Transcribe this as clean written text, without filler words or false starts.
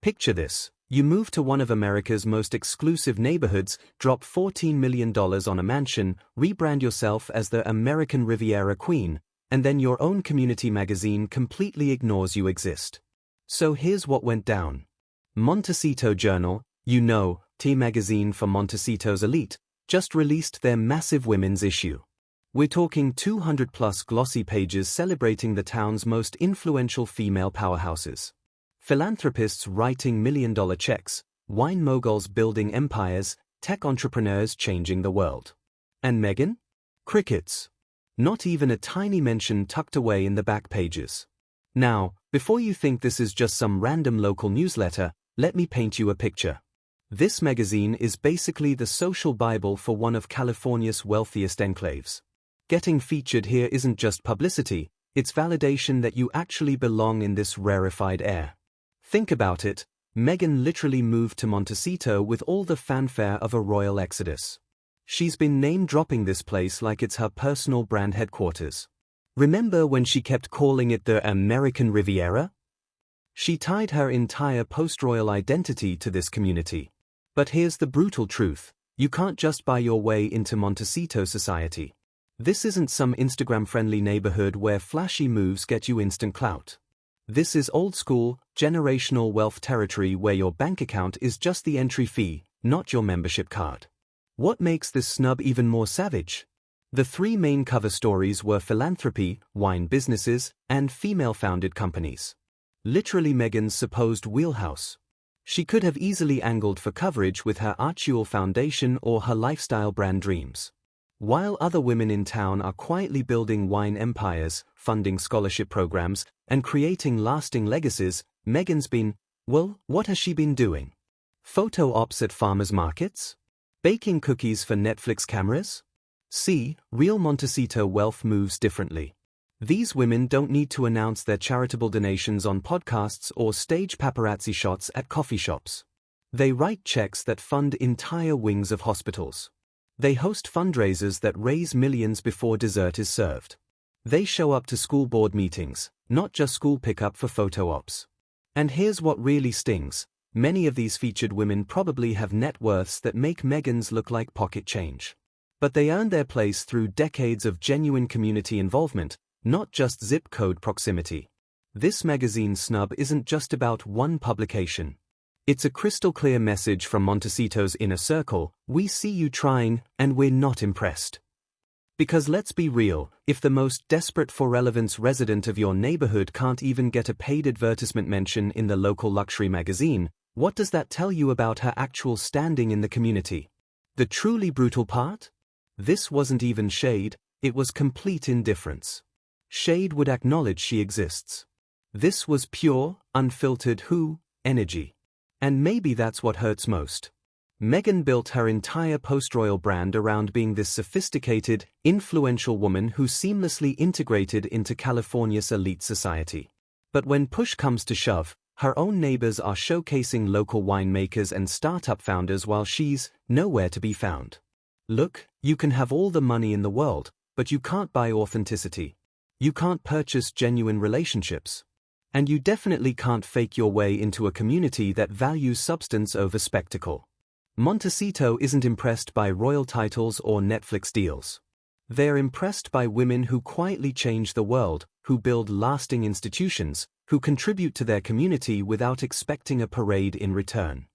Picture this. You move to one of America's most exclusive neighborhoods, drop $14 million on a mansion, rebrand yourself as the American Riviera Queen, and then your own community magazine completely ignores you exist. So here's what went down. Montecito Journal, tea magazine for Montecito's elite, just released their massive women's issue. We're talking 200-plus glossy pages celebrating the town's most influential female powerhouses. Philanthropists writing million-dollar checks, wine moguls building empires, tech entrepreneurs changing the world. And Meghan? Crickets. Not even a tiny mention tucked away in the back pages. Now, before you think this is just some random local newsletter, let me paint you a picture. This magazine is basically the social Bible for one of California's wealthiest enclaves. Getting featured here isn't just publicity, it's validation that you actually belong in this rarefied air. Think about it, Meghan literally moved to Montecito with all the fanfare of a royal exodus. She's been name-dropping this place like it's her personal brand headquarters. Remember when she kept calling it the American Riviera? She tied her entire post-royal identity to this community. But here's the brutal truth, you can't just buy your way into Montecito society. This isn't some Instagram-friendly neighborhood where flashy moves get you instant clout. This is old-school, generational wealth territory where your bank account is just the entry fee, not your membership card. What makes this snub even more savage? The three main cover stories were philanthropy, wine businesses, and female-founded companies. Literally Meghan's supposed wheelhouse. She could have easily angled for coverage with her Archewell Foundation or her lifestyle brand dreams. While other women in town are quietly building wine empires, funding scholarship programs, and creating lasting legacies, Meghan's been, well, what has she been doing? Photo ops at farmers markets? Baking cookies for Netflix cameras? See, real Montecito wealth moves differently. These women don't need to announce their charitable donations on podcasts or stage paparazzi shots at coffee shops. They write checks that fund entire wings of hospitals. They host fundraisers that raise millions before dessert is served. They show up to school board meetings, not just school pickup for photo ops. And here's what really stings. Many of these featured women probably have net worths that make Meghan's look like pocket change. But they earned their place through decades of genuine community involvement, not just zip code proximity. This magazine snub isn't just about one publication. It's a crystal-clear message from Montecito's inner circle, we see you trying, and we're not impressed. Because let's be real, if the most desperate for relevance resident of your neighborhood can't even get a paid advertisement mention in the local luxury magazine, what does that tell you about her actual standing in the community? The truly brutal part? This wasn't even shade, it was complete indifference. Shade would acknowledge she exists. This was pure, unfiltered energy. And maybe that's what hurts most. Meghan built her entire post-royal brand around being this sophisticated, influential woman who seamlessly integrated into California's elite society. But when push comes to shove, her own neighbors are showcasing local winemakers and startup founders while she's nowhere to be found. Look, you can have all the money in the world, but you can't buy authenticity. You can't purchase genuine relationships. And you definitely can't fake your way into a community that values substance over spectacle. Montecito isn't impressed by royal titles or Netflix deals. They're impressed by women who quietly change the world, who build lasting institutions, who contribute to their community without expecting a parade in return.